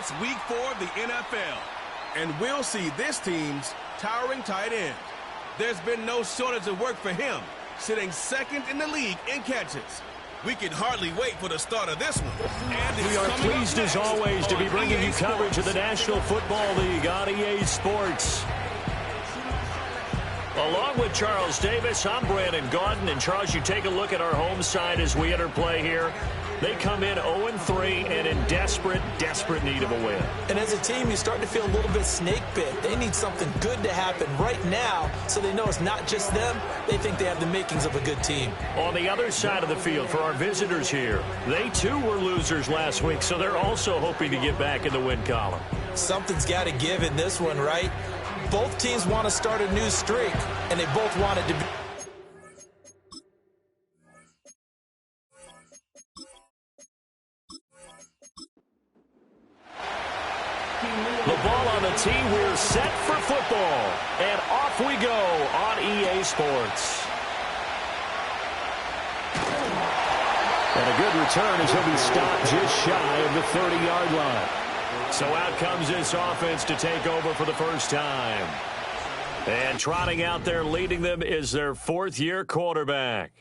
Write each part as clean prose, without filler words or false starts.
It's week 4 of the NFL, and we'll see this team's towering tight end. There's been no shortage of work for him, sitting second in the league in catches. We can hardly wait for the start of this one. And we are pleased as always to be bringing you coverage of the National Football League on EA Sports. Along with Charles Davis, I'm Brandon Gaudin. And Charles, you take a look at our home side as we enter play here. They come in 0-3 and in desperate need of a win. And as a team, you start to feel a little bit snake bit. They need something good to happen right now so they know it's not just them. They think they have the makings of a good team. On the other side of the field for our visitors here, they too were losers last week, so they're also hoping to get back in the win column. Something's got to give in this one, right? Both teams want to start a new streak, and they both want it to be. The ball on the tee. We're set for football. And off we go on EA Sports. And a good return as he'll be stopped just shy of the 30-yard line. So out comes this offense to take over for the first time. And trotting out there leading them is their fourth-year quarterback.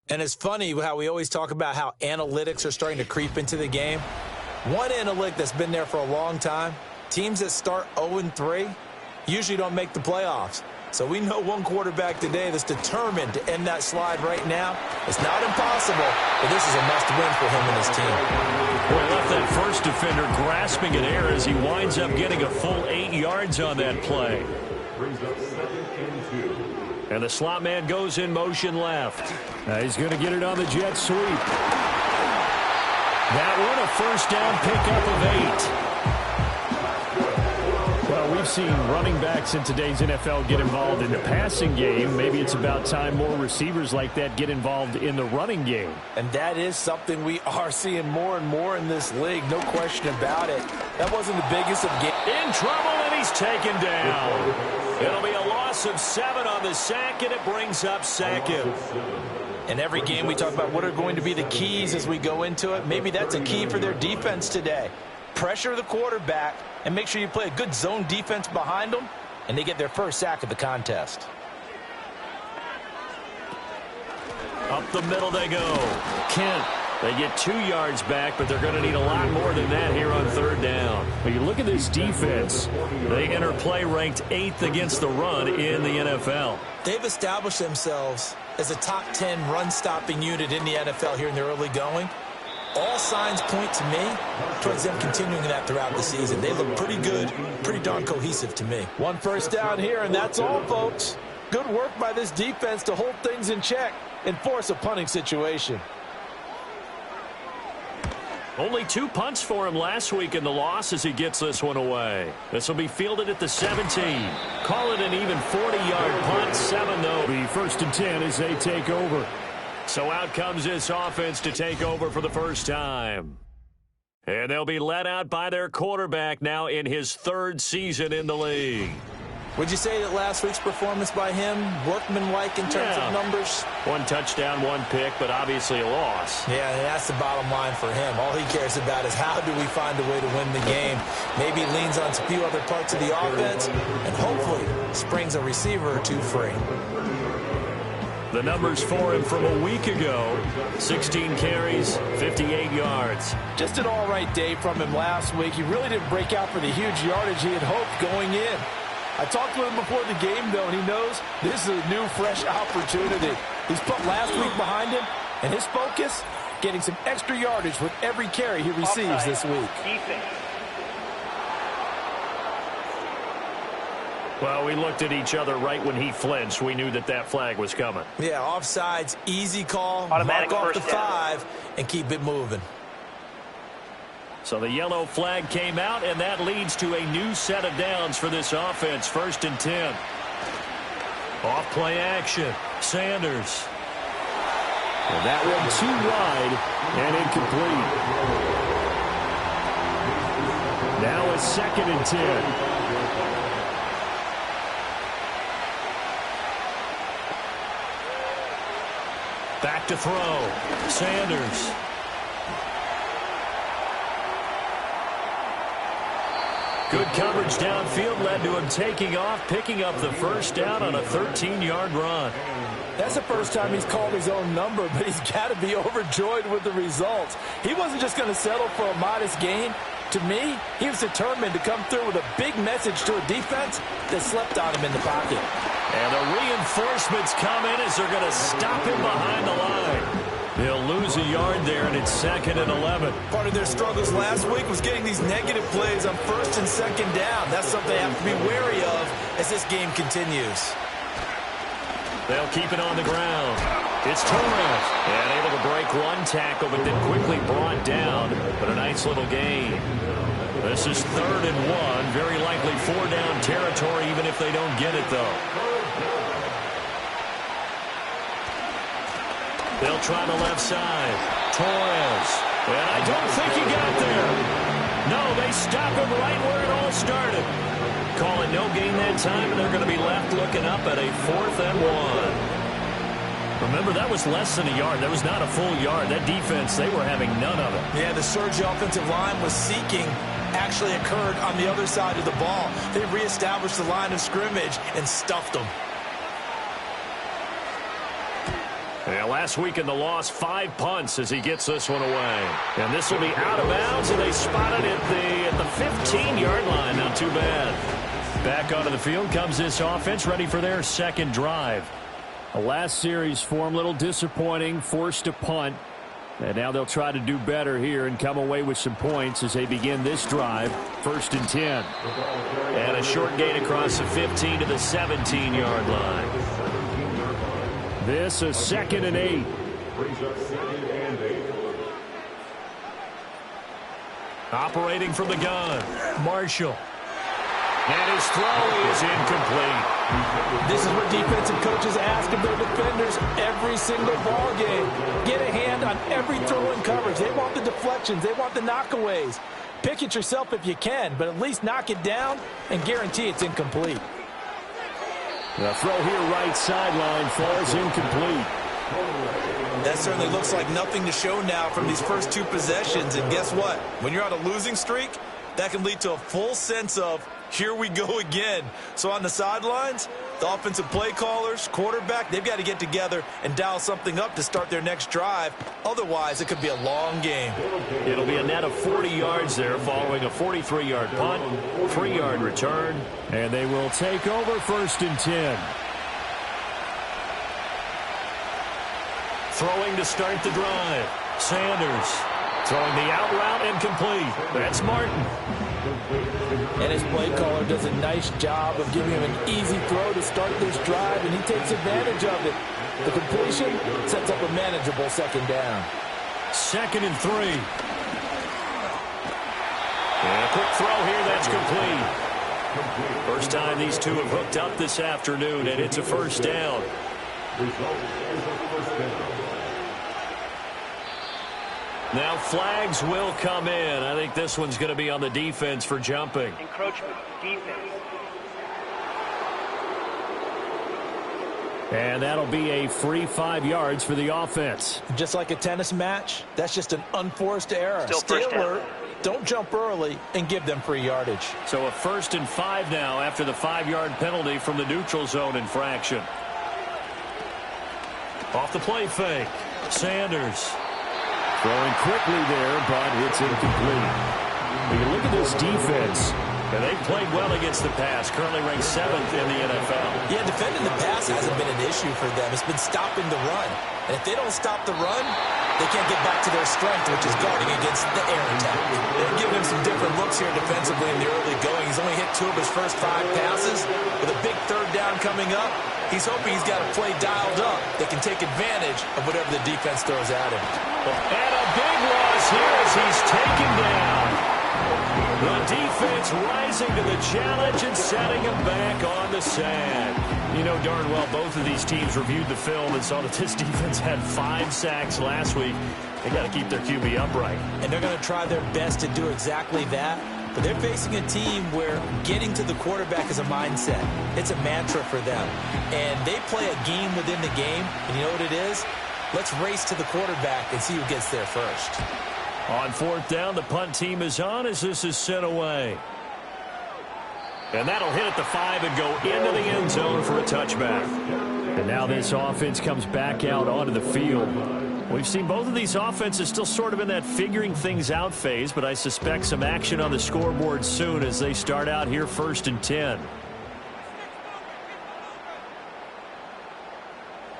And it's funny how we always talk about how analytics are starting to creep into the game. One analytic that's been there for a long time, teams that start 0-3 usually don't make the playoffs. So we know one quarterback today that's determined to end that slide right now. It's not impossible, but this is a must-win for him and his team. Boy, left that first defender grasping at air as he winds up getting a full 8 yards on that play. And the slot man goes in motion left. Now he's going to get it on the jet sweep. That one a first down pickup of 8. Well, we've seen running backs in today's NFL get involved in the passing game. Maybe it's about time more receivers like that get involved in the running game. And that is something we are seeing more and more in this league. No question about it. That wasn't the biggest of games. In trouble, and he's taken down. It'll be a loss of 7 on the sack, and it brings up 2nd. In every game we talk about what are going to be the keys as we go into it. Maybe that's a key for their defense today. Pressure the quarterback and make sure you play a good zone defense behind them, and they get their first sack of the contest. Up the middle they go. Kent. They get 2 yards back, but they're going to need a lot more than that here on 3rd down. When you look at this defense, they enter play ranked 8th against the run in the NFL. They've established themselves as a top 10 run-stopping unit in the NFL here in their early going. All signs point to me towards them continuing that throughout the season. They look pretty good, pretty darn cohesive to me. One first down here, and that's all, folks. Good work by this defense to hold things in check and force a punting situation. Only 2 punts for him last week in the loss as he gets this one away. This will be fielded at the 17. Call it an even 40-yard punt. 7, though. The 1st and 10 as they take over. So out comes this offense to take over for the first time. And they'll be led out by their quarterback now in his 3rd season in the league. Would you say that last week's performance by him, workmanlike in terms of numbers? 1 touchdown, 1 pick, but obviously a loss. Yeah, and that's the bottom line for him. All he cares about is how do we find a way to win the game. Maybe he leans on a few other parts of the offense and hopefully springs a receiver or 2 free. The numbers for him from a week ago, 16 carries, 58 yards. Just an all-right day from him last week. He really didn't break out for the huge yardage he had hoped going in. I talked to him before the game, though, and he knows this is a new, fresh opportunity. He's put last week behind him, and his focus, getting some extra yardage with every carry he receives this week. Well, we looked at each other right when he flinched. We knew that that flag was coming. Yeah, offsides, easy call, mark off the 5, and keep it moving. So the yellow flag came out, and that leads to a new set of downs for this offense. 1st and 10. Off play action. Sanders. And that one too wide and incomplete. Now it's 2nd and 10. Back to throw. Sanders. Good coverage downfield led to him taking off, picking up the first down on a 13-yard run. That's the first time he's called his own number, but he's got to be overjoyed with the results. He wasn't just going to settle for a modest gain. To me, he was determined to come through with a big message to a defense that slept on him in the pocket. And the reinforcements come in as they're going to stop him behind the line. They'll lose a yard there, and it's 2nd and 11. Part of their struggles last week was getting these negative plays on 1st and 2nd down. That's something they have to be wary of as this game continues. They'll keep it on the ground. It's Torres. And able to break one tackle, but then quickly brought down. But a nice little gain. This is 3rd and 1. Very likely 4-down territory, even if they don't get it, though. They'll try the left side. Torres. And I don't think he got there. No, they stop him right where it all started. Call it no gain that time, and they're going to be left looking up at a 4th and 1. Remember, that was less than a yard. That was not a full yard. That defense, they were having none of it. Yeah, the surge the offensive line was seeking actually occurred on the other side of the ball. They reestablished the line of scrimmage and stuffed them. Yeah, last week in the loss, 5 punts as he gets this one away. And this will be out of bounds, and they spot it at the 15-yard line. Not too bad. Back onto the field comes this offense, ready for their 2nd drive. The last series for him, a little disappointing, forced a punt. And now they'll try to do better here and come away with some points as they begin this drive. 1st and 10. And a short gain across the 15 to the 17-yard line. This is 2nd and 8. Operating from the gun, Marshall. And his throw is incomplete. This is what defensive coaches ask of their defenders every single ball game. Get a hand on every throw in coverage. They want the deflections. They want the knockaways. Pick it yourself if you can, but at least knock it down and guarantee it's incomplete. The throw here right sideline falls incomplete. That certainly looks like nothing to show now from these first 2 possessions. And guess what? When you're on a losing streak, that can lead to a full sense of, here we go again. So on the sidelines, the offensive play callers, quarterback, they've got to get together and dial something up to start their next drive. Otherwise, it could be a long game. It'll be a net of 40 yards there following a 43-yard punt, 3-yard return, and they will take over 1st and 10. Throwing to start the drive. Sanders throwing the out route incomplete. That's Martin. And his play caller does a nice job of giving him an easy throw to start this drive, and he takes advantage of it. The completion sets up a manageable 2nd down. 2nd and 3. And a quick throw here, that's complete. First time these two have hooked up this afternoon, and it's a 1st down. Now flags will come in. I think this one's going to be on the defense for jumping. Encroachment, defense. And that'll be a free 5 yards for the offense. Just like a tennis match, that's just an unforced error. Stay alert, don't jump early, and give them free yardage. So a 1st and 5 now after the 5-yard penalty from the neutral zone infraction. Off the play fake. Sanders. Throwing quickly there, but it's incomplete. When you look at this defense, and they've played well against the pass, currently ranked 7th in the NFL. Yeah, defending the pass hasn't been an issue for them. It's been stopping the run. And if they don't stop the run, they can't get back to their strength, which is guarding against the air attack. They're giving him some different looks here defensively in the early going. He's only hit 2 of his first 5 passes. With a big 3rd down coming up, he's hoping he's got a play dialed up that can take advantage of whatever the defense throws at him. And a big loss here as he's taken down. The defense rising to the challenge and setting him back on the sand. You know darn well both of these teams reviewed the film and saw that this defense had 5 sacks last week. They got to keep their QB upright. And they're going to try their best to do exactly that. But they're facing a team where getting to the quarterback is a mindset. It's a mantra for them. And they play a game within the game. And you know what it is? Let's race to the quarterback and see who gets there first. On 4th down, the punt team is on as this is sent away. And that'll hit at the 5 and go into the end zone for a touchback. And now this offense comes back out onto the field. We've seen both of these offenses still sort of in that figuring things out phase, but I suspect some action on the scoreboard soon as they start out here 1st and 10.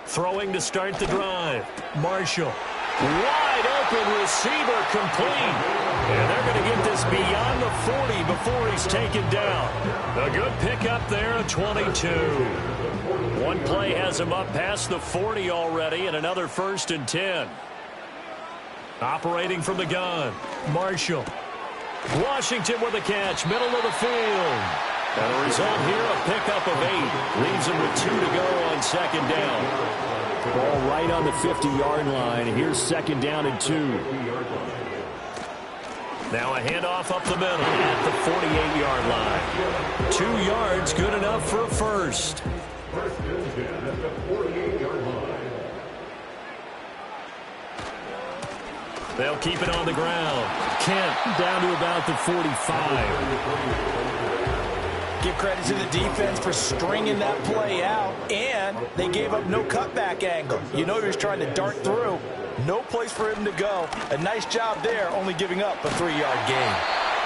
Throwing to start the drive. Marshall. Wide open receiver complete. And they're going to get this beyond the 40 before he's taken down. A good pickup there at 22. One play has him up past the 40 already, and another 1st and 10. Operating from the gun. Marshall. Washington with a catch, middle of the field. And the result here, a pickup of 8. Leaves him with 2 to go on 2nd down. Ball right on the 50-yard line. Here's 2nd down and 2. Now a handoff up the middle at the 48-yard line. 2 yards, good enough for a first. They'll keep it on the ground. Kent down to about the 45. Give credit to the defense for stringing that play out, and they gave up no cutback angle. You know he was trying to dart through. No place for him to go. A nice job there, only giving up a 3-yard gain.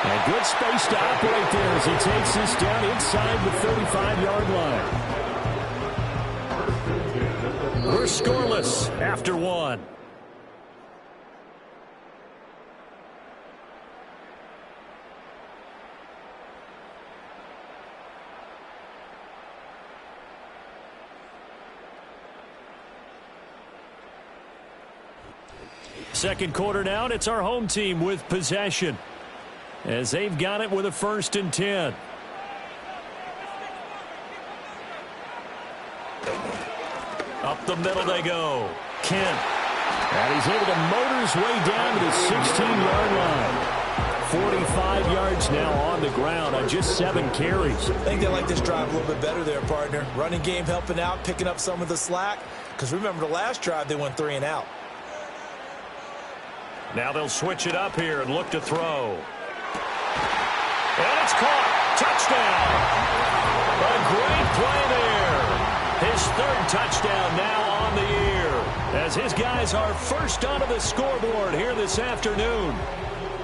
And good space to operate there as he takes this down inside the 35-yard line. We're scoreless after 1. Second quarter now, and it's our home team with possession as they've got it with a 1st and 10. Up the middle they go. Kent. And he's able to motor his way down to the 16-yard line. 45 yards now on the ground on just 7 carries. I think they like this drive a little bit better there, partner. Running game helping out, picking up some of the slack. Because remember the last drive, they went 3 and out. Now they'll switch it up here and look to throw. And it's caught. Touchdown. A great play there. His 3rd touchdown now on the year as his guys are first onto the scoreboard here this afternoon.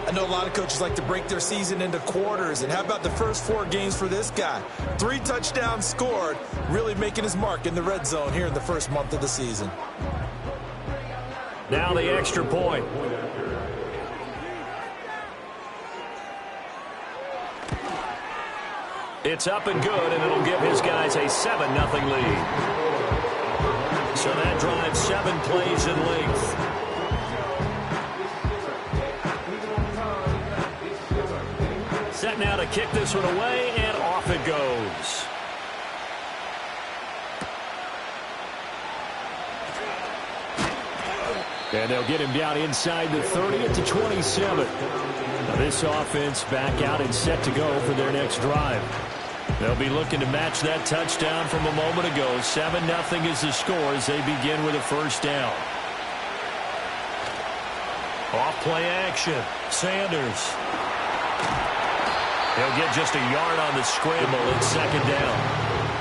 I know a lot of coaches like to break their season into quarters, and how about the first 4 games for this guy? 3 touchdowns scored, really making his mark in the red zone here in the first month of the season. Now the extra point. It's up and good, and it'll give his guys a 7-0 lead. So that drives 7 plays in length. Set now to kick this one away, and off it goes. And they'll get him down inside the 30 at the 27. Now this offense back out and set to go for their next drive. They'll be looking to match that touchdown from a moment ago. 7-0 is the score as they begin with a 1st down. Off play action. Sanders. He'll get just a yard on the scramble at 2nd down.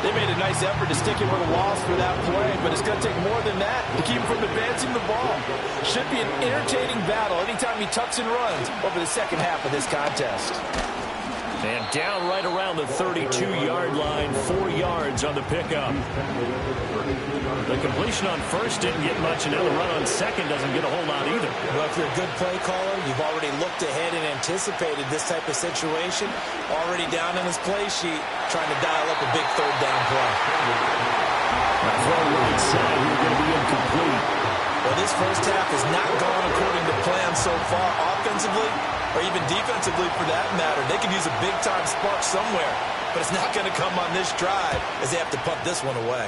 They made a nice effort to stick him with a loss for that play, but it's going to take more than that to keep him from advancing the ball. Should be an entertaining battle anytime he tucks and runs over the second half of this contest. And down right around the 32-yard line, 4 yards on the pickup. The completion on 1st didn't get much, and now the run on 2nd doesn't get a whole lot either. Well, if you're a good play caller, you've already looked ahead and anticipated this type of situation. Already down on his play sheet, trying to dial up a big 3rd down play. That throw right side here going to be incomplete. Well, this first half has not gone according to plan so far, offensively or even defensively for that matter. They could use a big-time spark somewhere, but it's not going to come on this drive as they have to punt this one away.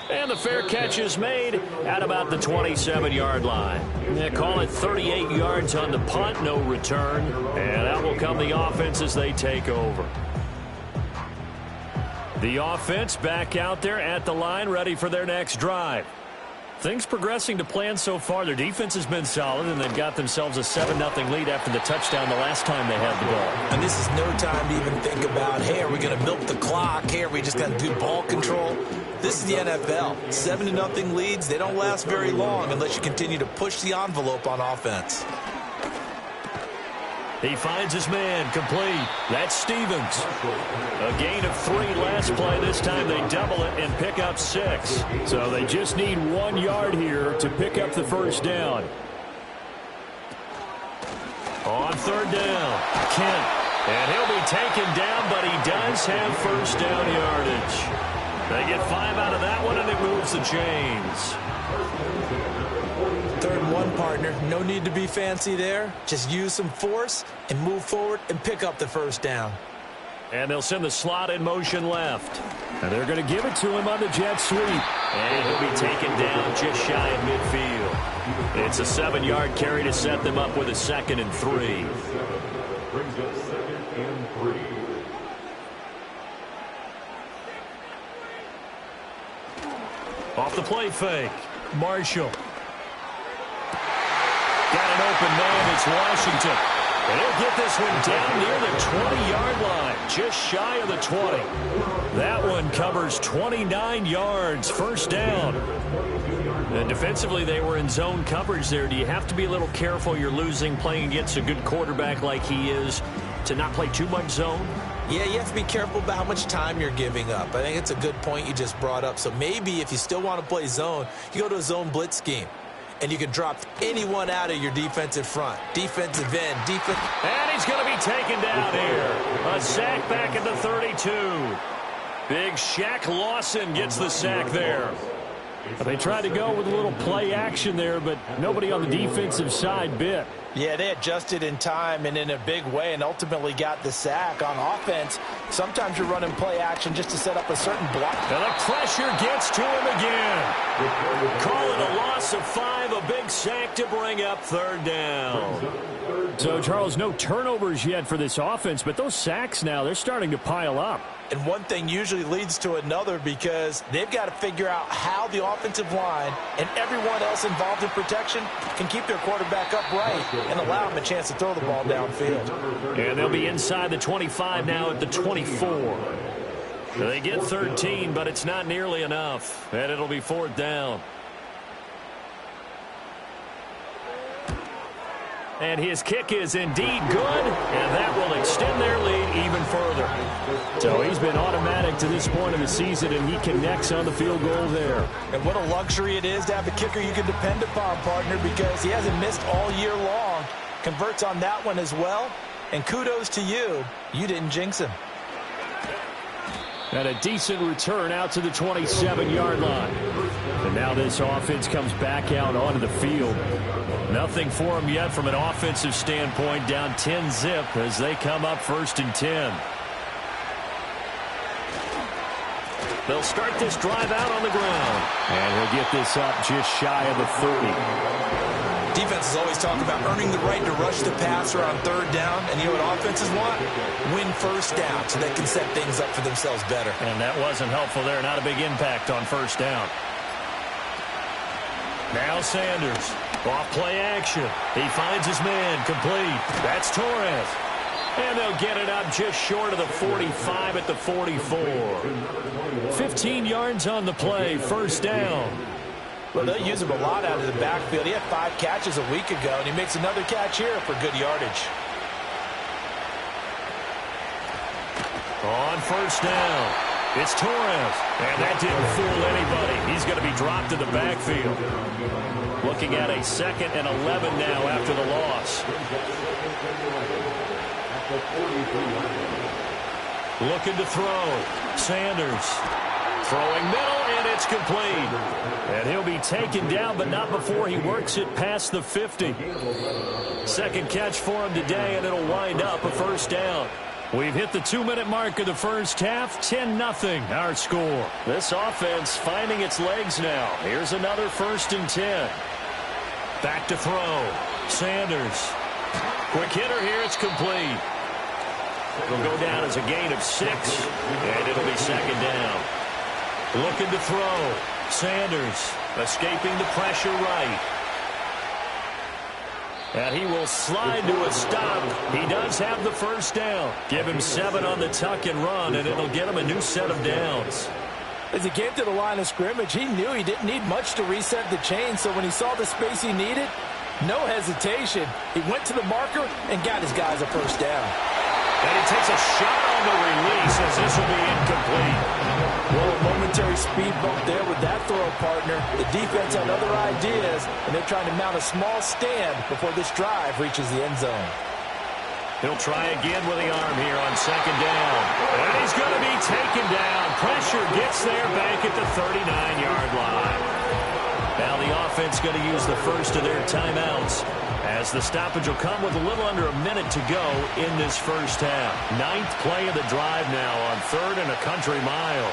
And the fair catch is made at about the 27-yard line. They call it 38 yards on the punt, no return. And out will come the offense as they take over. The offense back out there at the line, ready for their next drive. Things progressing to plan so far. Their defense has been solid, and they've got themselves a 7-0 lead after the touchdown the last time they had the ball. And this is no time to even think about, hey, are we going to milk the clock? Hey, are we just going to do ball control? This is the NFL. 7-0 leads, they don't last very long unless you continue to push the envelope on offense. He finds his man, complete. That's Stevens. A gain of 3 last play. This time they double it and pick up 6. So they just need 1 yard here to pick up the first down. On third down, Kent. And he'll be taken down, but he does have first down yardage. They get 5 out of that one, and it moves the chains. 3rd and 1, partner. No need to be fancy there. Just use some force and move forward and pick up the first down. And they'll send the slot in motion left. And they're going to give it to him on the jet sweep. And he'll be taken down just shy of midfield. It's a 7-yard carry to set them up with a 2nd and 3. Brings up 2nd and 3. Off the play fake. Marshall. Got an open man. It's Washington. And he'll get this one down near the 20-yard line. Just shy of the 20. That one covers 29 yards. First down. And defensively, they were in zone coverage there. Do you have to be a little careful? You're losing, playing against a good quarterback like he is, to not play too much zone? Yeah, you have to be careful about how much time you're giving up. I think it's a good point you just brought up. So maybe if you still want to play zone, you go to a zone blitz scheme. And you can drop anyone out of your defensive front. Defensive end, defense. And he's going to be taken down here. A sack back at the 32. Big Shaq Lawson gets the sack there. They tried to go with a little play action there, but nobody on the defensive side bit. Yeah, they adjusted in time and in a big way and ultimately got the sack. On offense, sometimes you're running play action just to set up a certain block. And the pressure gets to him again. Call it a loss of 5, a big sack to bring up 3rd down. So, Charles, no turnovers yet for this offense, but those sacks now, they're starting to pile up. And one thing usually leads to another because they've got to figure out how the offensive line and everyone else involved in protection can keep their quarterback upright and allow him a chance to throw the ball downfield. And they'll be inside the 25 now at the 24. They get 13, but it's not nearly enough. And it'll be 4th down. And his kick is indeed good, and that will extend their lead even further. So he's been automatic to this point of the season, and he connects on the field goal there. And what a luxury it is to have a kicker you can depend upon, partner, because he hasn't missed all year long. Converts on that one as well, and kudos to you. You didn't jinx him. And a decent return out to the 27-yard line. And now this offense comes back out onto the field. Nothing for them yet from an offensive standpoint. Down 10-zip as they come up 1st and 10. They'll start this drive out on the ground. And he'll get this up just shy of the 30. Defenses always talk about earning the right to rush the passer on 3rd down. And you know what offenses want? Win 1st down so they can set things up for themselves better. And that wasn't helpful there. Not a big impact on 1st down. Now Sanders. Off play action. He finds his man. Complete. That's Torres. And they'll get it up just short of the 45 at the 44. 15 yards on the play. 1st down. Well, they'll use him a lot out of the backfield. He had 5 catches a week ago, and he makes another catch here for good yardage. On 1st down, it's Torres. And that didn't fool anybody. He's going to be dropped in the backfield. Looking at a 2nd and 11 now after the loss. Looking to throw. Sanders. Throwing middle, and it's complete. And he'll be taken down, but not before he works it past the 50. 2nd catch for him today, and it'll wind up a 1st down. We've hit the 2-minute mark of the first half. 10-0 our score. This offense finding its legs now. Here's another 1st and 10. Back to throw. Sanders. Quick hitter here. It's complete. It'll go down as a gain of 6, and it'll be 2nd down. Looking to throw. Sanders escaping the pressure right. And he will slide to a stop. He does have the first down. Give him 7 on the tuck and run, and it'll get him a new set of downs. As he came to the line of scrimmage, he knew he didn't need much to reset the chain, so when he saw the space he needed, no hesitation. He went to the marker and got his guys a first down. And he takes a shot on the release as this will be incomplete. Well, a momentary speed bump there with that throw, partner. The defense had other ideas, and they're trying to mount a small stand before this drive reaches the end zone. He'll try again with the arm here on second down. And he's going to be taken down. Pressure gets there back at the 39-yard line. Now the offense going to use the first of their timeouts, as the stoppage will come with a little under a minute to go in this first half. 9th play of the drive now on 3rd and a country mile.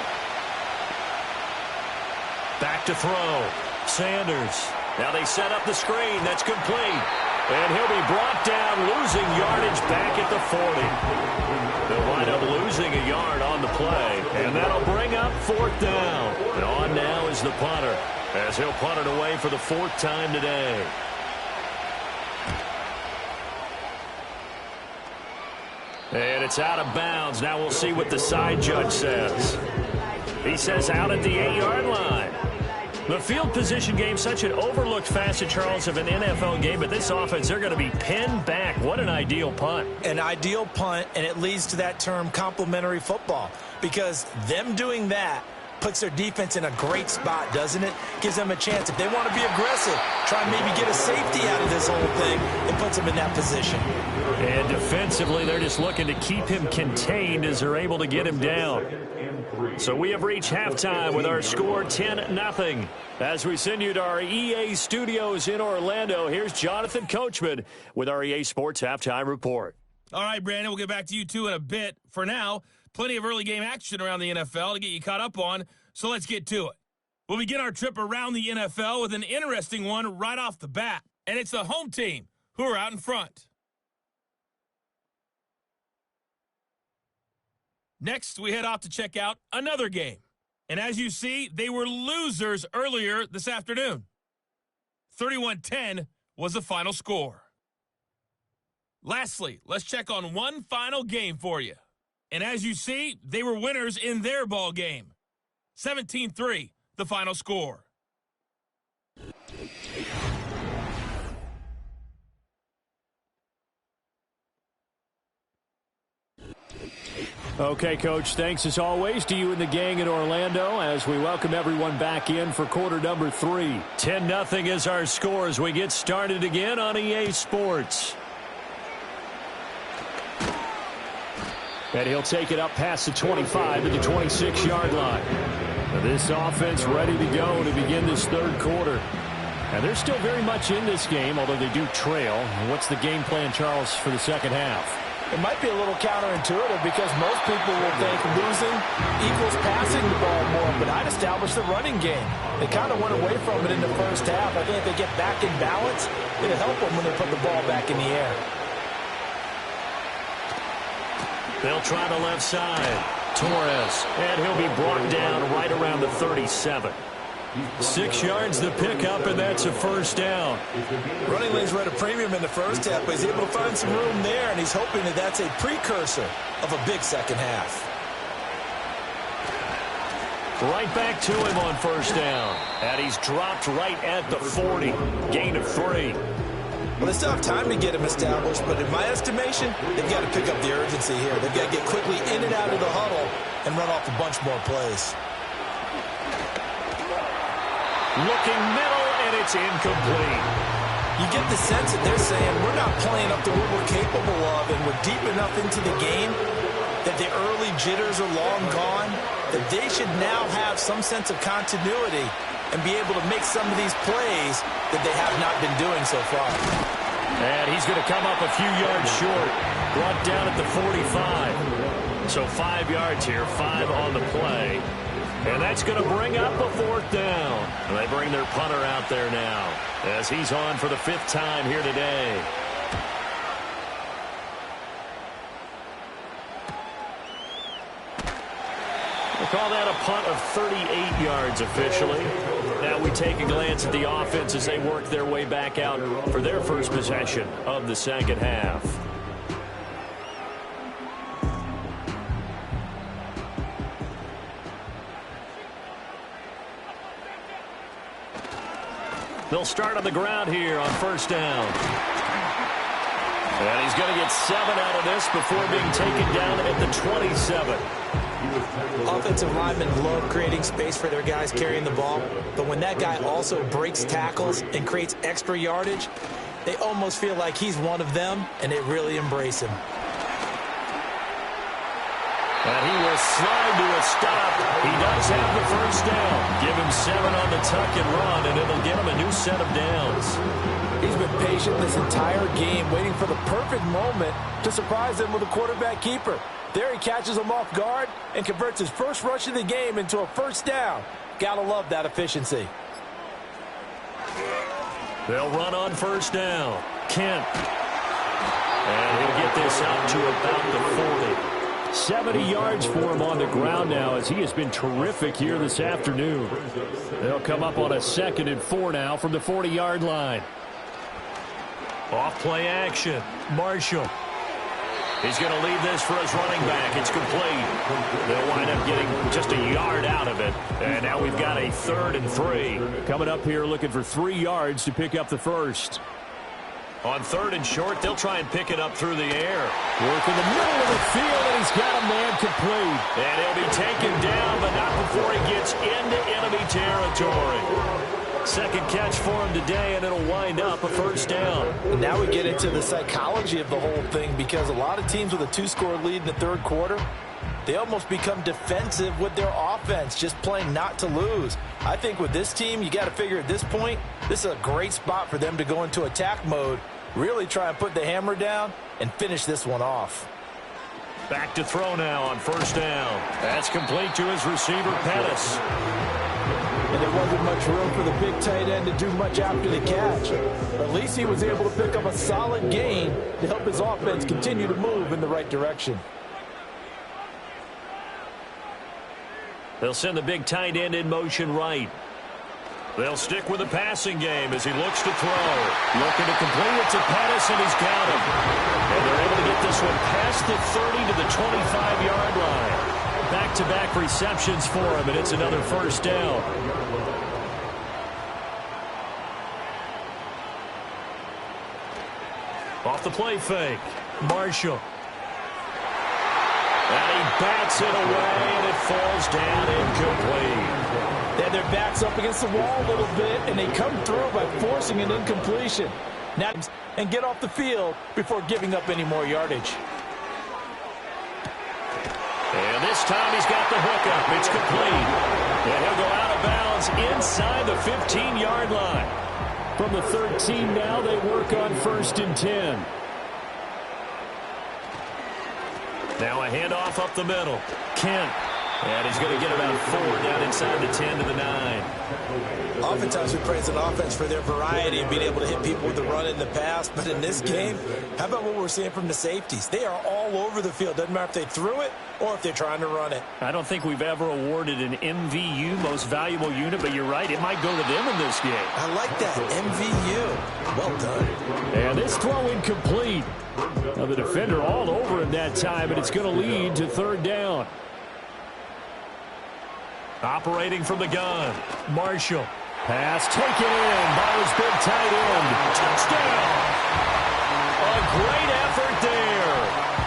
Back to throw. Sanders. Now they set up the screen. That's complete. And he'll be brought down, losing yardage back at the 40. They'll wind up losing a yard on the play, and that'll bring up 4th down. And on now is the punter, as he'll punt it away for the 4th time today. And it's out of bounds. Now we'll see what the side judge says. He says out at the 8-yard line. The field position game, such an overlooked facet, Charles, of an NFL game, but this offense, they're going to be pinned back. What an ideal punt. An ideal punt, and it leads to that term complementary football, because them doing that puts their defense in a great spot, doesn't it? Gives them a chance. If they want to be aggressive, try and maybe get a safety out of this whole thing, it puts them in that position. And defensively, they're just looking to keep him contained as they're able to get him down. So we have reached halftime with our score 10-0. As we send you to our EA studios in Orlando, here's Jonathan Coachman with our EA Sports Halftime Report. All right, Brandon, we'll get back to you two in a bit. For now, plenty of early game action around the NFL to get you caught up on, so let's get to it. We'll begin our trip around the NFL with an interesting one right off the bat, and it's the home team who are out in front. Next, we head off to check out another game. And as you see, they were losers earlier this afternoon. 31-10 was the final score. Lastly, let's check on one final game for you. And as you see, they were winners in their ball game. 17-3, the final score. Okay, Coach, thanks as always to you and the gang in Orlando as we welcome everyone back in for quarter number 3. 10-0 is our score as we get started again on EA Sports. And he'll take it up past the 25 to the 26-yard line. This offense ready to go to begin this third quarter. And they're still very much in this game, although they do trail. What's the game plan, Charles, for the second half? It might be a little counterintuitive because most people will think losing equals passing the ball more, but I'd establish the running game. They kind of went away from it in the first half. I think if they get back in balance, it'll help them when they put the ball back in the air. They'll try the left side. Torres, and he'll be brought down right around the 37. 6 yards the pickup, and that's a first down. Running lanes were at a premium in the first half, but he's able to find some room there, and he's hoping that that's a precursor of a big second half. Right back to him on first down. And he's dropped right at the 40. Gain of 3. Well, they still have time to get him established, but in my estimation, they've got to pick up the urgency here. They've got to get quickly in and out of the huddle and run off a bunch more plays. Looking middle, and it's incomplete. You get the sense that they're saying we're not playing up to what we're capable of, and we're deep enough into the game that the early jitters are long gone, that they should now have some sense of continuity and be able to make some of these plays that they have not been doing so far. And he's going to come up a few yards short, brought down at the 45. So 5 yards here, 5 on the play. And that's going to bring up a 4th down. And they bring their punter out there now as he's on for the 5th time here today. Call that a punt of 38 yards officially. Now we take a glance at the offense as they work their way back out for their first possession of the second half. They'll start on the ground here on first down. And he's going to get 7 out of this before being taken down at the 27. Offensive linemen love creating space for their guys carrying the ball, but when that guy also breaks tackles and creates extra yardage, they almost feel like he's one of them, and they really embrace him. And he will slide to a stop. He does have the first down. Give him 7 on the tuck and run, and it'll get him a new set of downs. He's been patient this entire game, waiting for the perfect moment to surprise them with a quarterback keeper. There he catches him off guard and converts his first rush of the game into a first down. Gotta love that efficiency. They'll run on first down. Kent. And he'll get this out to about the 40. 70 yards for him on the ground now as he has been terrific here this afternoon. They'll come up on a 2nd and 4 now from the 40-yard line. Off play action. Marshall. He's going to leave this for his running back. It's complete. They'll wind up getting just a yard out of it. And now we've got a 3rd and 3. Coming up here looking for 3 yards to pick up the first. On 3rd and short, they'll try and pick it up through the air. Work in the middle of the field, and he's got a man complete. And he'll be taken down, but not before he gets into enemy territory. 2nd catch for him today, and it'll wind up a first down. And now we get into the psychology of the whole thing, because a lot of teams with a 2-score lead in the 3rd quarter, they almost become defensive with their offense, just playing not to lose. I think with this team, you got to figure at this point, this is a great spot for them to go into attack mode, really try and put the hammer down and finish this one off. Back to throw now on first down. That's complete to his receiver, Pettis. And there wasn't much room for the big tight end to do much after the catch. At least he was able to pick up a solid gain to help his offense continue to move in the right direction. They'll send the big tight end in motion right. They'll stick with the passing game as he looks to throw. Looking to complete it to Pettis, and he's got him. And they're able to get this one past the 30 to the 25-yard line. Back-to-back receptions for him, and it's another first down. Off the play fake. Marshall. And he bats it away, and it falls down incomplete. Then their backs up against the wall a little bit, and they come through by forcing an incompletion. Now, and get off the field before giving up any more yardage. And this time he's got the hookup. It's complete. And he'll go out of bounds inside the 15-yard line. From the 13 now, they work on 1st and 10. Now a handoff up the middle. Kent. And he's going to get about 4 down inside the 10 to the 9. Oftentimes we praise an offense for their variety and being able to hit people with the run in the pass. But in this game, how about what we're seeing from the safeties? They are all over the field. Doesn't matter if they threw it or if they're trying to run it. I don't think we've ever awarded an MVU, most valuable unit, but you're right. It might go to them in this game. I like that. MVU. Well done. And this throw incomplete. Now the defender all over him that time, and it's going to lead to 3rd down. Operating from the gun. Marshall. Pass taken in by his big tight end. Touchdown! A great effort there.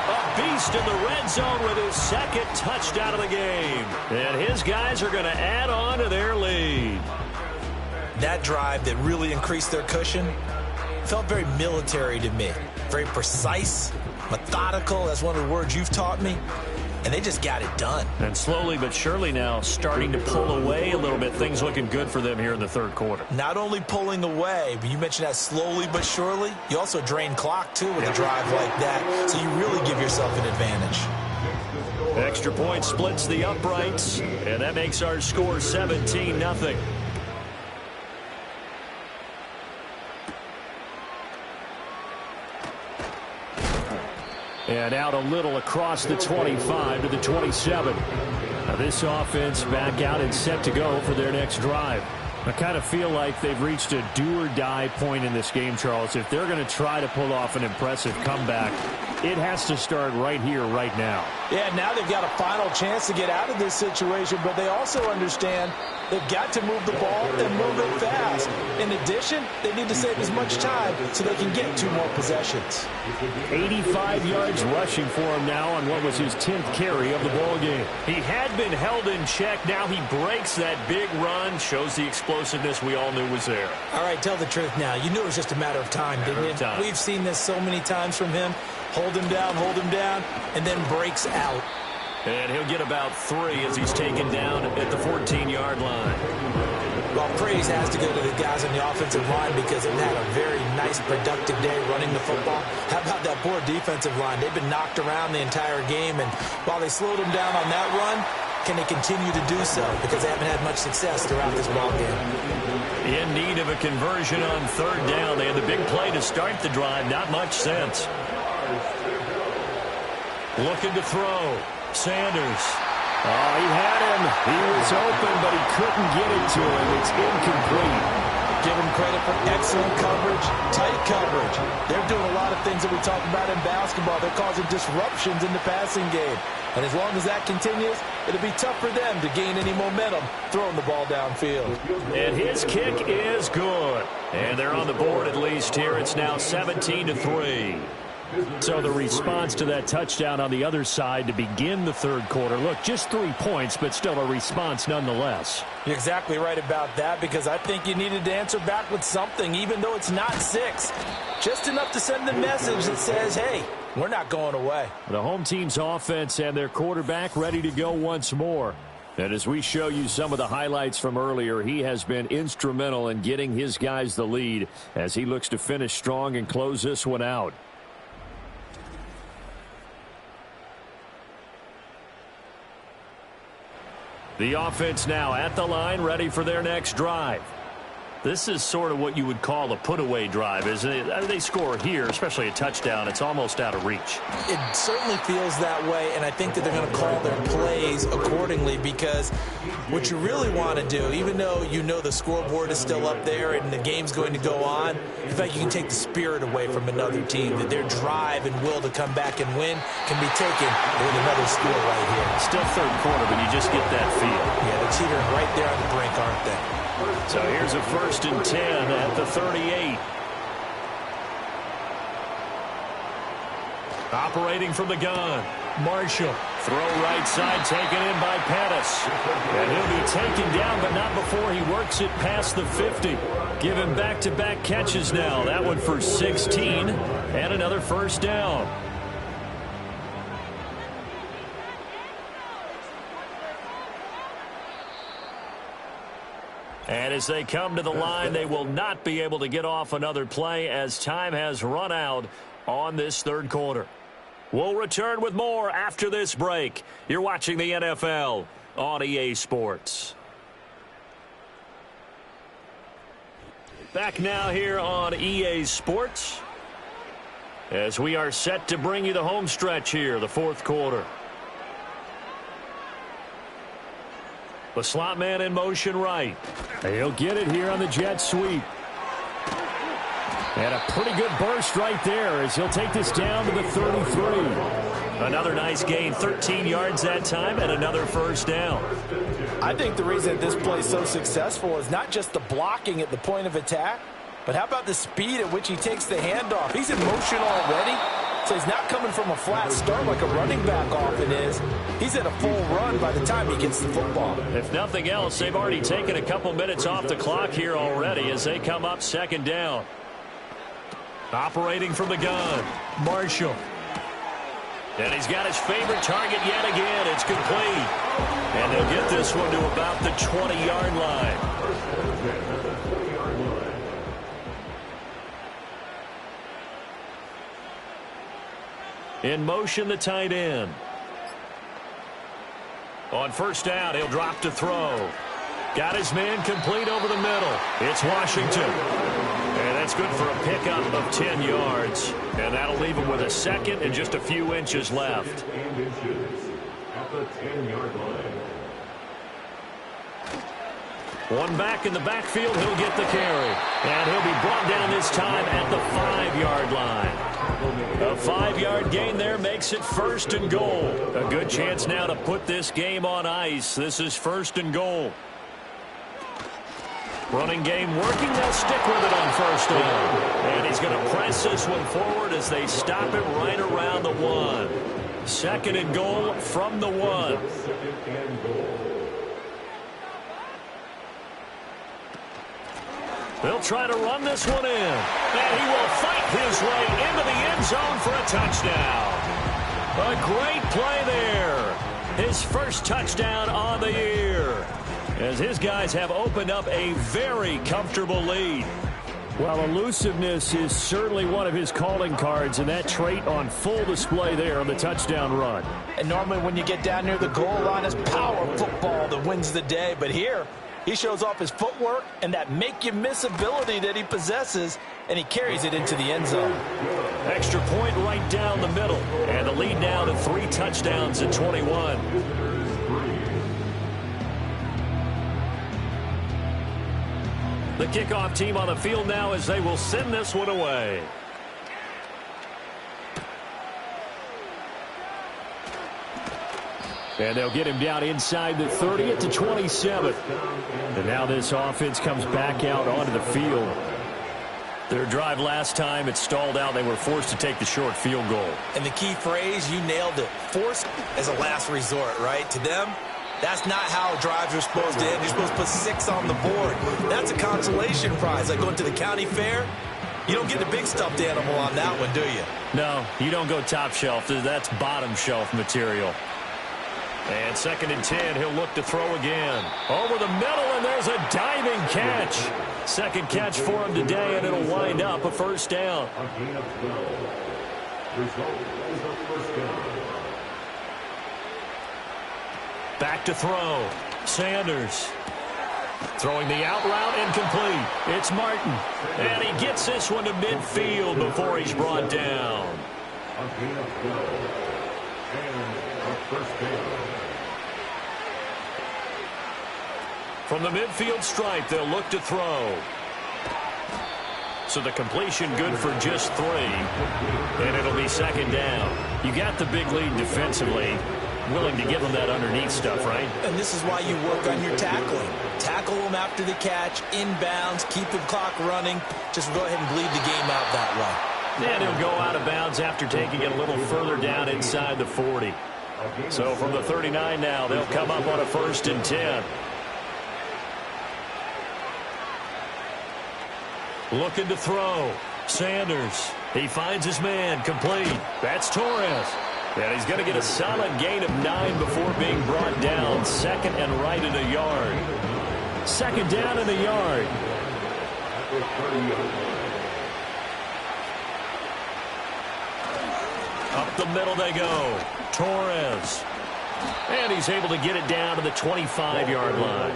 A beast in the red zone with his 2nd touchdown of the game. And his guys are going to add on to their lead. That drive that really increased their cushion felt very military to me. Very precise, methodical. That's one of the words you've taught me. And they just got it done. And slowly but surely now starting to pull away a little bit. Things looking good for them here in the 3rd quarter. Not only pulling away, but you mentioned that slowly but surely. You also drain clock, too, with a drive like that. So you really give yourself an advantage. Extra point splits the uprights. And that makes our score 17-0. And out a little across the 25 to the 27. Now this offense back out and set to go for their next drive. I kind of feel like they've reached a do-or-die point in this game, Charles. If they're going to try to pull off an impressive comeback, it has to start right here, right now. Yeah, now they've got a final chance to get out of this situation, but they also understand they've got to move the ball and move it fast. In addition, they need to save as much time so they can get 2 more possessions. 85 yards rushing for him now on what was his 10th carry of the ball game. He had been held in check. Now he breaks that big run, shows the explosiveness we all knew was there. All right, tell the truth now. You knew it was just a matter of time, didn't you? We've seen this so many times from him. Hold him down, and then breaks out. And he'll get about 3 as he's taken down at the 14-yard line. Well, praise has to go to the guys on the offensive line because they've had a very nice, productive day running the football. How about that poor defensive line? They've been knocked around the entire game, and while they slowed them down on that run, can they continue to do so? Because they haven't had much success throughout this ball game. In need of a conversion on 3rd down. They had the big play to start the drive. Not much sense. Looking to throw. Sanders. Oh, he had him. He was open, but he couldn't get it to him. It's incomplete. Give him credit for excellent coverage, tight coverage. They're doing a lot of things that we talk about in basketball. They're causing disruptions in the passing game. And as long as that continues, it'll be tough for them to gain any momentum throwing the ball downfield. And his kick is good. And they're on the board at least here. It's now 17-3. So the response to that touchdown on the other side to begin the 3rd quarter. Look, just 3 points, but still a response nonetheless. You're exactly right about that because I think you needed to answer back with something, even though it's not 6. Just enough to send the message that says, hey, we're not going away. The home team's offense and their quarterback ready to go once more. And as we show you some of the highlights from earlier, he has been instrumental in getting his guys the lead as he looks to finish strong and close this one out. The offense now at the line, ready for their next drive. This is sort of what you would call a put-away drive, isn't it? They score here, especially a touchdown. It's almost out of reach. It certainly feels that way, and I think that they're going to call their plays accordingly because what you really want to do, even though you know the scoreboard is still up there and the game's going to go on, in fact, you can take the spirit away from another team, that their drive and will to come back and win can be taken with another score right here. Still 3rd quarter, but you just get that feel. Yeah, they're teetering right there on the brink, aren't they? So here's a 1st and 10 at the 38. Operating from the gun. Marshall. Throw right side taken in by Pettis. And he'll be taken down, but not before he works it past the 50. Give him back-to-back catches now. That one for 16 and another 1st down. And as they come to the line, they will not be able to get off another play as time has run out on this 3rd quarter. We'll return with more after this break. You're watching the NFL on EA Sports. Back now here on EA Sports as we are set to bring you the home stretch here, the 4th quarter. The slot man in motion right. He'll get it here on the jet sweep. And a pretty good burst right there as he'll take this down to the 33. Another nice gain, 13 yards that time, and another 1st down. I think the reason this play is so successful is not just the blocking at the point of attack, but how about the speed at which he takes the handoff? He's in motion already. So he's not coming from a flat start like a running back often is. He's at a full run by the time he gets the football. If nothing else, they've already taken a couple minutes off the clock here already as they come up 2nd down. Operating from the gun, Marshall. And he's got his favorite target yet again. It's complete. And they'll get this one to about the 20-yard line. In motion, the tight end. On 1st down, he'll drop to throw. Got his man complete over the middle. It's Washington. And that's good for a pickup of 10 yards. And that'll leave him with a 2nd and just a few inches left. At the 10-yard line. One back in the backfield, he'll get the carry. And he'll be brought down this time at the 5-yard line. A 5-yard gain there makes it 1st and goal. A good chance now to put this game on ice. This is 1st and goal. Running game working. They'll stick with it on 1st down. And he's going to press this one forward as they stop it right around the 1. 2nd and goal from the 1. They'll try to run this one in. And he will fight his way into the end zone for a touchdown. A great play there. His first touchdown on the year, as his guys have opened up a very comfortable lead. Well, elusiveness is certainly one of his calling cards, and that trait on full display there on the touchdown run. And normally when you get down near the goal line, it's power football that wins the day. But here, he shows off his footwork and that make-you-miss ability that he possesses, and he carries it into the end zone. Extra point right down the middle, and the lead now to 3 touchdowns at 21. The kickoff team on the field now as they will send this one away. And they'll get him down inside the 30 at the 27. And now this offense comes back out onto the field. Their drive last time, it stalled out. They were forced to take the short field goal. And the key phrase, you nailed it. Forced as a last resort, right? To them, that's not how drives are supposed to end. You're supposed to put 6 on the board. That's a consolation prize. Like going to the county fair, you don't get the big stuffed animal on that one, do you? No, you don't go top shelf. That's bottom shelf material. And 2nd and 10, he'll look to throw again. Over the middle, and there's a diving catch. 2nd catch for him today, and it'll wind up a 1st down. Back to throw. Sanders. Throwing the out route, incomplete. It's Martin. And he gets this one to midfield before he's brought down. From the midfield stripe, they'll look to throw. So the completion good for just 3. And it'll be 2nd down. You got the big lead defensively. Willing to give them that underneath stuff, right? And this is why you work on your tackling. Tackle them after the catch, inbounds, keep the clock running. Just go ahead and bleed the game out that way. And he'll go out of bounds after taking it a little further down inside the 40. So from the 39 now, they'll come up on a 1st and 10. Looking to throw. Sanders. He finds his man. Complete. That's Torres. And he's going to get a solid gain of 9 before being brought down. 2nd and right at a yard. 2nd down in a yard. Up the middle they go. Torres. And he's able to get it down to the 25-yard line.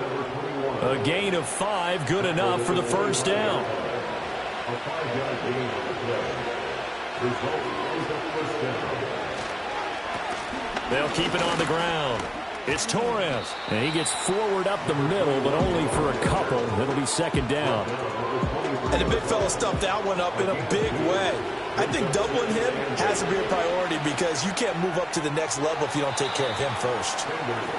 A gain of 5, good enough for the 1st down. A 5-yard gain on the play. Result is a 1st down. They'll keep it on the ground. It's Torres. And he gets forward up the middle, but only for a couple. It'll be 2nd down. And the big fella stuffed that one up in a big way. I think doubling him has to be a priority because you can't move up to the next level if you don't take care of him first.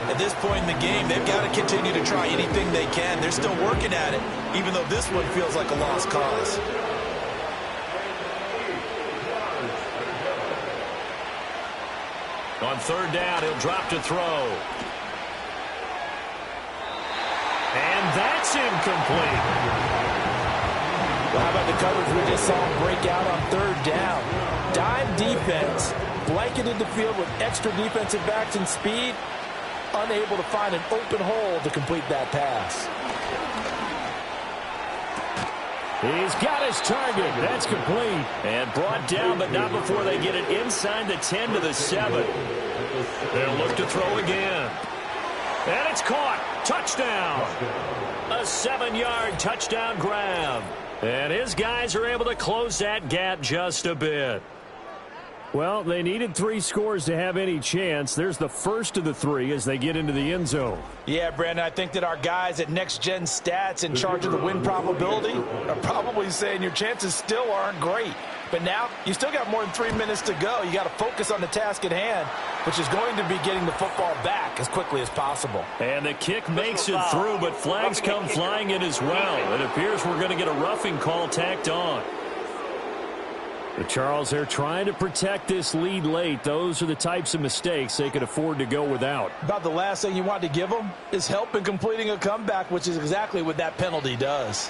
At this point in the game, they've got to continue to try anything they can. They're still working at it, even though this one feels like a lost cause. On 3rd down, he'll drop to throw. And that's incomplete. Well, how about the coverage we just saw him break out on 3rd down? Dime defense, blanketed the field with extra defensive backs and speed, unable to find an open hole to complete that pass. He's got his target. That's complete. And brought down, but not before they get it inside the 10 to the 7. They'll look to throw again. And it's caught. Touchdown. A 7-yard touchdown grab. And his guys are able to close that gap just a bit. Well, they needed 3 scores to have any chance. There's the first of the 3 as they get into the end zone. Yeah, Brandon, I think that our guys at Next Gen Stats in charge of the win probability are probably saying your chances still aren't great. But now you still got more than 3 minutes to go. You got to focus on the task at hand, which is going to be getting the football back as quickly as possible. And the kick makes it through, but flags come flying in as well. It appears we're going to get a roughing call tacked on. The Charles, they're trying to protect this lead late. Those are the types of mistakes they could afford to go without. About the last thing you want to give them is help in completing a comeback, which is exactly what that penalty does.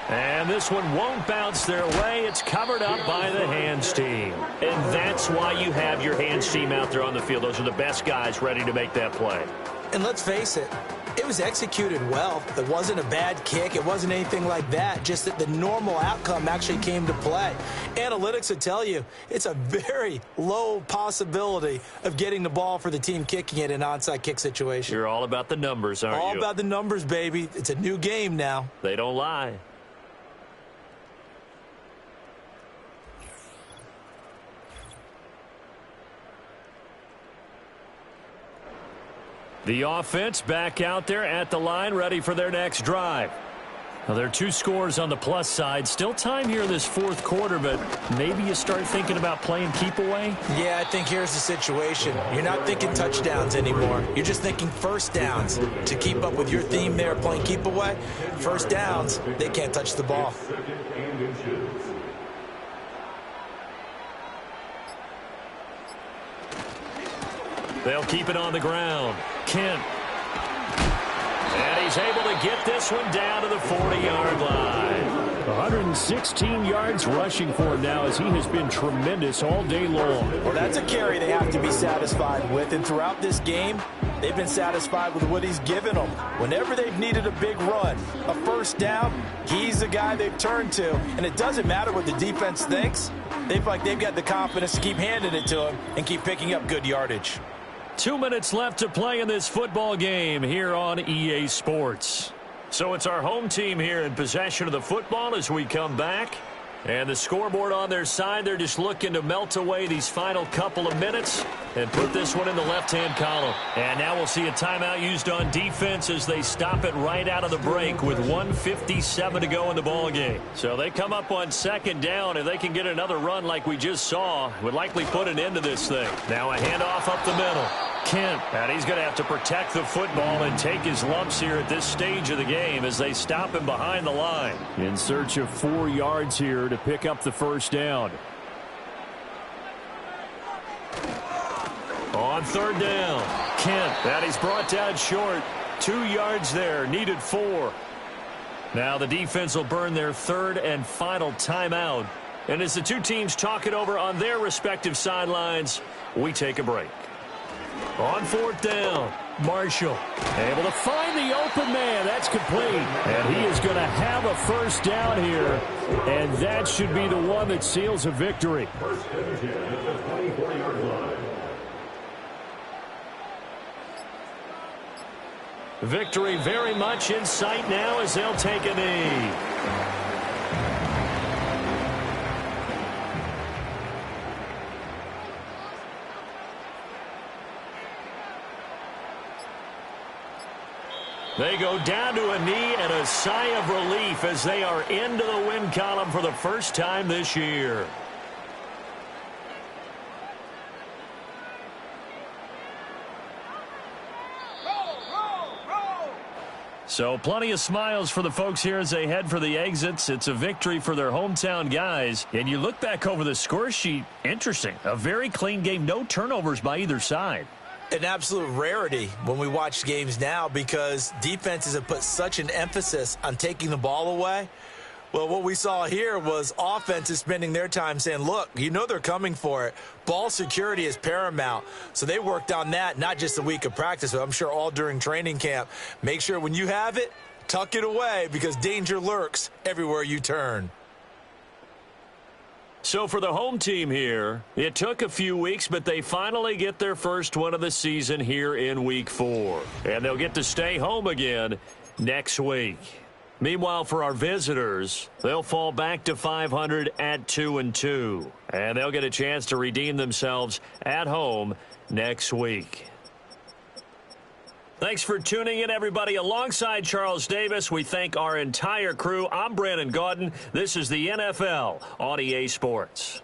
And this one won't bounce their way. It's covered up by the hands team. And that's why you have your hands team out there on the field. Those are the best guys ready to make that play. And let's face it, it was executed well. It wasn't a bad kick. It wasn't anything like that. Just that the normal outcome actually came to play. Analytics would tell you it's a very low possibility of getting the ball for the team kicking it in an onside kick situation. You're all about the numbers, aren't you? All about the numbers, baby. It's a new game now. They don't lie. The offense back out there at the line, ready for their next drive. Now, there are 2 scores on the plus side. Still time here in this 4th quarter, but maybe you start thinking about playing keep away? Yeah, I think here's the situation. You're not thinking touchdowns anymore. You're just thinking first downs. To keep up with your theme there, playing keep away, first downs, they can't touch the ball. They'll keep it on the ground. Kent. And he's able to get this one down to the 40-yard line. 116 yards rushing for him now as he has been tremendous all day long. Well, that's a carry they have to be satisfied with. And throughout this game, they've been satisfied with what he's given them. Whenever they've needed a big run, a first down, he's the guy they've turned to. And it doesn't matter what the defense thinks. They feel like they've got the confidence to keep handing it to him and keep picking up good yardage. 2 minutes left to play in this football game here on EA Sports. So it's our home team here in possession of the football as we come back. And the scoreboard on their side, they're just looking to melt away these final couple of minutes and put this one in the left-hand column. And now we'll see a timeout used on defense as they stop it right out of the break with 1:57 to go in the ball game. So they come up on 2nd down. If they can get another run like we just saw, would likely put an end to this thing. Now a handoff up the middle. Kent, and he's going to have to protect the football and take his lumps here at this stage of the game as they stop him behind the line. In search of 4 yards here to pick up the first down. On 3rd down, Kent, and he's brought down short. 2 yards there, needed 4. Now the defense will burn their 3rd and final timeout. And as the 2 teams talk it over on their respective sidelines, we take a break. On 4th down, Marshall able to find the open man. That's complete. And he is going to have a first down here. And that should be the one that seals a victory. Victory very much in sight now as they'll take a knee. They go down to a knee and a sigh of relief as they are into the win column for the first time this year. So plenty of smiles for the folks here as they head for the exits. It's a victory for their hometown guys. And you look back over the score sheet, interesting. A very clean game, no turnovers by either side. An absolute rarity when we watch games now because defenses have put such an emphasis on taking the ball away. Well, what we saw here was offenses spending their time saying, look, you know they're coming for it. Ball security is paramount. So they worked on that, not just a week of practice, but I'm sure all during training camp. Make sure when you have it, tuck it away because danger lurks everywhere you turn. So for the home team here, it took a few weeks, but they finally get their first one of the season here in Week 4. And they'll get to stay home again next week. Meanwhile, for our visitors, they'll fall back to 500 at 2-2. And they'll get a chance to redeem themselves at home next week. Thanks for tuning in, everybody. Alongside Charles Davis, we thank our entire crew. I'm Brandon Gaudin. This is the NFL on EA Sports.